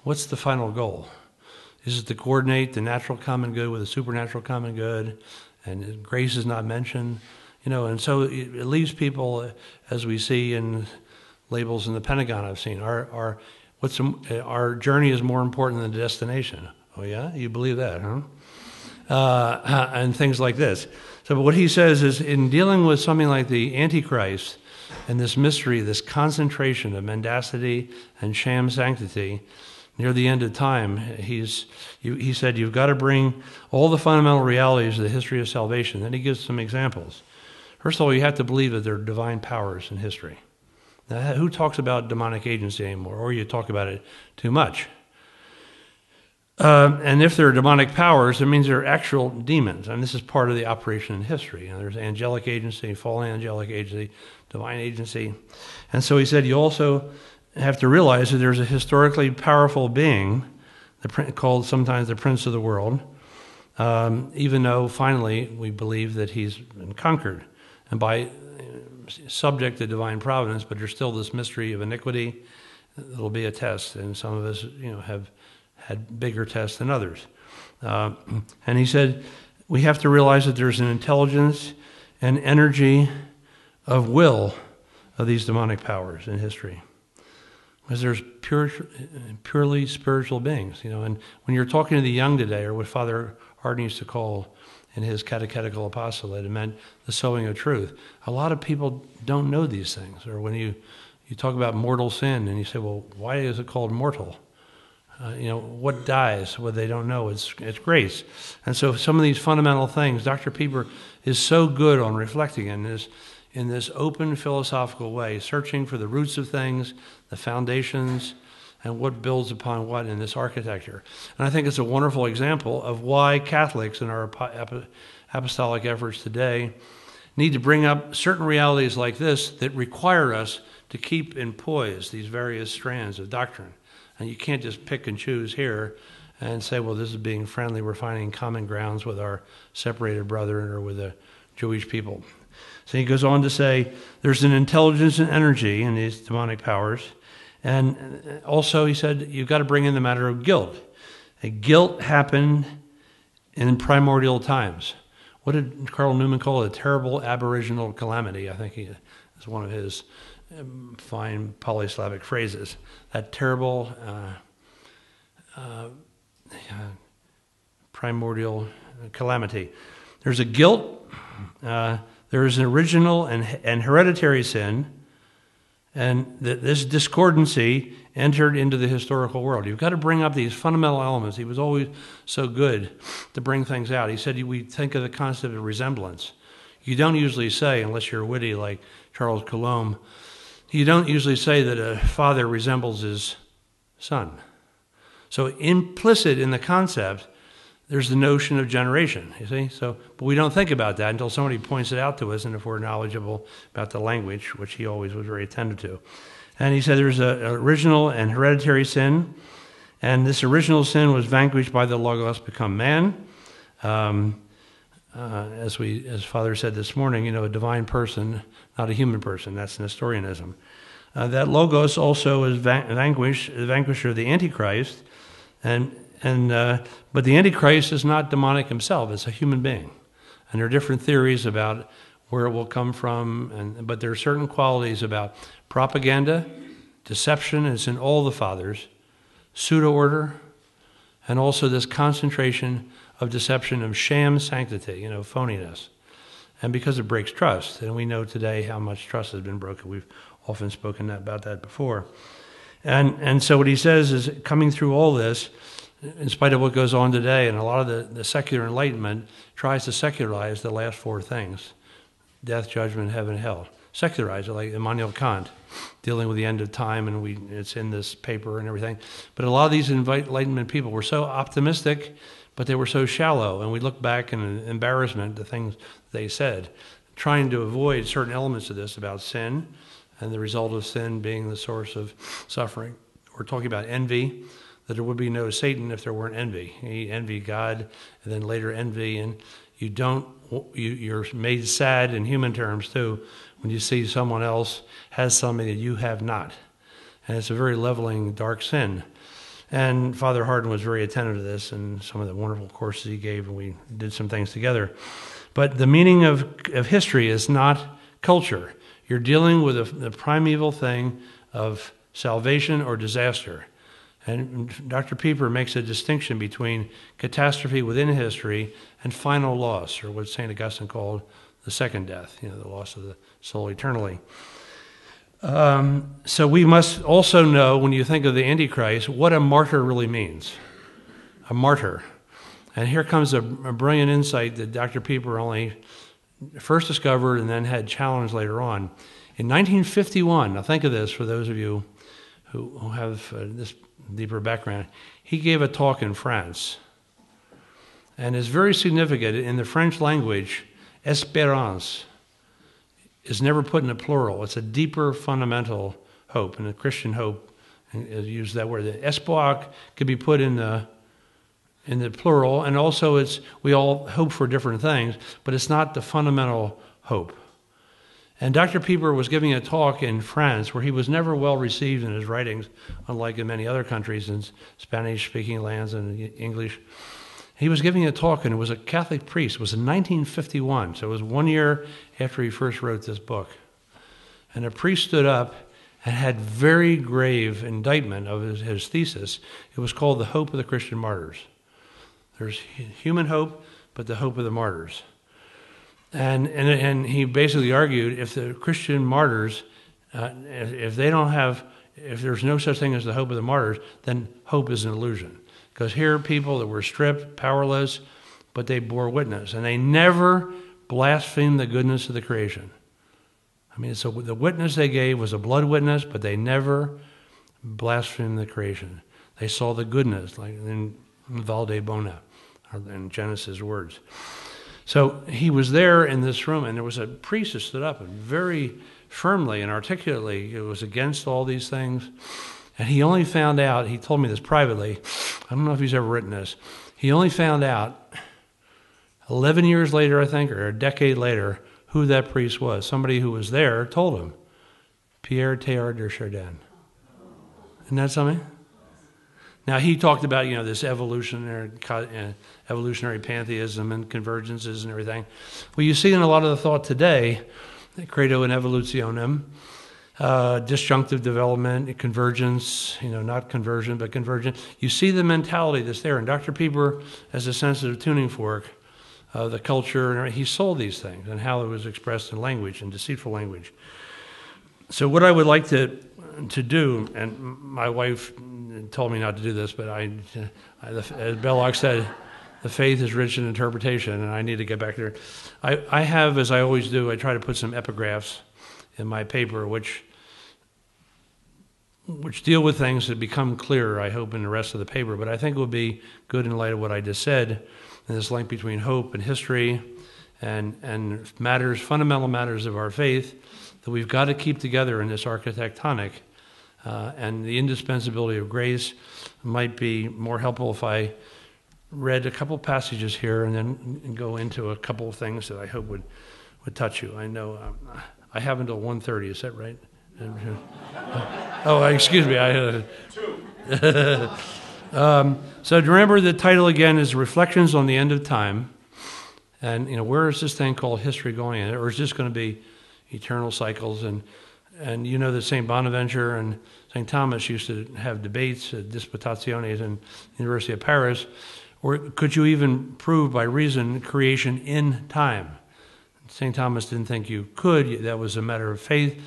what's the final goal? Is it to coordinate the natural common good with the supernatural common good? And grace is not mentioned, and so it leaves people, as we see in labels in the Pentagon I've seen, our journey is more important than the destination. Oh yeah? You believe that, huh? And things like this. So what he says is, in dealing with something like the Antichrist and this mystery, this concentration of mendacity and sham sanctity, near the end of time, he said, you've got to bring all the fundamental realities of the history of salvation. Then he gives some examples. First of all, you have to believe that there are divine powers in history. Now, who talks about demonic agency anymore? Or you talk about it too much. And if there are demonic powers, it means there are actual demons. And this is part of the operation in history. There's angelic agency, fallen angelic agency, divine agency. And so he said, you also have to realize that there's a historically powerful being, called sometimes the Prince of the World, even though finally we believe that he's been conquered and by subject to divine providence, but there's still this mystery of iniquity. It'll be a test, and some of us, have had bigger tests than others. And he said, we have to realize that there's an intelligence and energy of will of these demonic powers in history. Because there's purely spiritual beings, and when you're talking to the young today, or what Father Hardin used to call in his catechetical apostolate, it meant the sowing of truth. A lot of people don't know these things. Or when you talk about mortal sin, and you say, well, why is it called mortal? What dies? Well, they don't know. It's grace. And so some of these fundamental things, Dr. Pieper is so good on reflecting in this open philosophical way, searching for the roots of things, the foundations, and what builds upon what in this architecture. And I think it's a wonderful example of why Catholics in our apostolic efforts today need to bring up certain realities like this that require us to keep in poise these various strands of doctrine. And you can't just pick and choose here and say, well, this is being friendly, we're finding common grounds with our separated brethren or with the Jewish people. So he goes on to say, there's an intelligence and energy in these demonic powers. And also he said, you've got to bring in the matter of guilt. Guilt happened in primordial times. What did Carl Newman call it? A terrible aboriginal calamity, I think is one of his fine polyslavic phrases. That terrible primordial calamity. There's a guilt, there is an original and hereditary sin, and this discordancy entered into the historical world. You've got to bring up these fundamental elements. He was always so good to bring things out. He said we think of the concept of resemblance. You don't usually say, unless you're witty like Charles Coulomb, you don't usually say that a father resembles his son. So implicit in the concept, there's the notion of generation, you see? But we don't think about that until somebody points it out to us, and if we're knowledgeable about the language, which he always was very attentive to. And he said there's an original and hereditary sin, and this original sin was vanquished by the Logos become man. As Father said this morning, a divine person, not a human person. That's Nestorianism. That Logos also is the vanquisher of the Antichrist, but the Antichrist is not demonic himself. It's a human being, and there are different theories about where it will come from. But there are certain qualities about propaganda, deception. It's in all the fathers, pseudo order, and also this concentration of deception of sham sanctity, phoniness. And because it breaks trust, and we know today how much trust has been broken. We've often spoken about that before. And so what he says is, coming through all this, in spite of what goes on today, and a lot of the secular enlightenment tries to secularize the last four things: death, judgment, heaven, hell. Secularize it, like Immanuel Kant, dealing with the end of time, and it's in this paper and everything. But a lot of these enlightenment people were so optimistic, but they were so shallow, and we look back in embarrassment at the things they said, trying to avoid certain elements of this about sin, and the result of sin being the source of suffering. We're talking about envy, that there would be no Satan if there weren't envy. He envied God, and then later envy, and you're made sad in human terms too when you see someone else has something that you have not. And it's a very leveling, dark sin. And Father Hardin was very attentive to this and some of the wonderful courses he gave, and we did some things together. But the meaning of history is not culture. You're dealing with the primeval thing of salvation or disaster. And Dr. Pieper makes a distinction between catastrophe within history and final loss, or what St. Augustine called the second death, the loss of the soul eternally. So we must also know, when you think of the Antichrist, what a martyr really means. A martyr. And here comes a brilliant insight that Dr. Pieper only first discovered and then had challenged later on. In 1951, now think of this for those of you who have this deeper background, he gave a talk in France. And it's very significant. In the French language, espérance is never put in a plural. It's a deeper fundamental hope, and a Christian hope is used that word. The espoir could be put in the plural, and also we all hope for different things, but it's not the fundamental hope. And Dr. Pieper was giving a talk in France where he was never well received in his writings, unlike in many other countries in Spanish-speaking lands and English. He was giving a talk, and it was a Catholic priest. It was in 1951, so it was 1 year after he first wrote this book. And a priest stood up and had very grave indictment of his thesis. It was called The Hope of the Christian Martyrs. There's human hope, but the hope of the martyrs. And he basically argued, if the Christian martyrs, if there's no such thing as the hope of the martyrs, then hope is an illusion. Because here are people that were stripped, powerless, but they bore witness. And they never blasphemed the goodness of the creation. I mean, so the witness they gave was a blood witness, but they never blasphemed the creation. They saw the goodness, like in Valde Bona, in Genesis' words. So he was there in this room, and there was a priest that stood up and very firmly and articulately, it was against all these things. And he only found out, he told me this privately, I don't know if he's ever written this, he only found out 11 years later, I think, or a decade later, who that priest was. Somebody who was there told him, Pierre Teilhard de Chardin. Isn't that something? Now, he talked about, this evolutionary pantheism and convergences and everything. Well, you see in a lot of the thought today, credo and evolutionem, disjunctive development, convergence, not conversion, but convergence. You see the mentality that's there. And Dr. Pieper, as a sensitive tuning fork of the culture, he saw these things and how it was expressed in language and deceitful language. So what I would like to do, and my wife told me not to do this, but as Belloc said, the faith is rich in interpretation, and I need to get back there. I have, as I always do, I try to put some epigraphs in my paper, which deal with things that become clearer, I hope, in the rest of the paper. But I think it would be good in light of what I just said, and this link between hope and history and matters, fundamental matters of our faith, that we've got to keep together in this architectonic. And the indispensability of grace might be more helpful if I read a couple passages here and then go into a couple of things that I hope would touch you. I know I have until 1:30, is that right? Oh, excuse me. So remember, the title again is Reflections on the End of Time. And, where is this thing called history going in? Or is this going to be eternal cycles? And that St. Bonaventure and St. Thomas used to have debates, disputationes in the University of Paris. Or could you even prove by reason creation in time? St. Thomas didn't think you could. That was a matter of faith.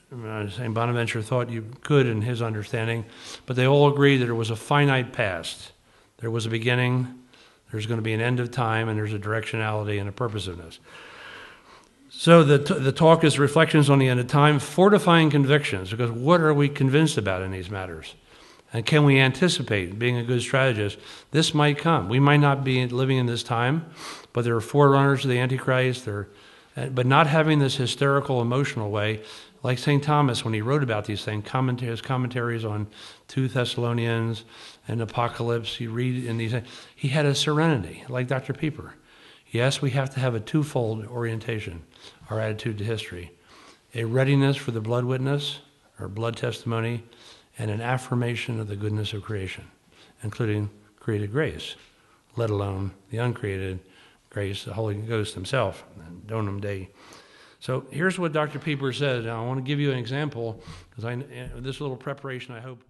St. Bonaventure thought you could in his understanding. But they all agreed that there was a finite past. There was a beginning, there's going to be an end of time, and there's a directionality and a purposiveness. So the talk is Reflections on the End of Time, fortifying convictions, because what are we convinced about in these matters? And can we anticipate, being a good strategist, this might come. We might not be living in this time, but there are forerunners of the Antichrist, but not having this hysterical, emotional way, like St. Thomas, when he wrote about these things, his commentaries on 2 Thessalonians and Apocalypse, you read in these things, he had a serenity, like Dr. Pieper. Yes, we have to have a twofold orientation, our attitude to history. A readiness for the blood witness, or blood testimony, and an affirmation of the goodness of creation. including created grace, let alone the uncreated grace, the Holy Ghost himself, Donum Dei. So here's what Dr. Pieper said. Now, I want to give you an example, because this little preparation, I hope,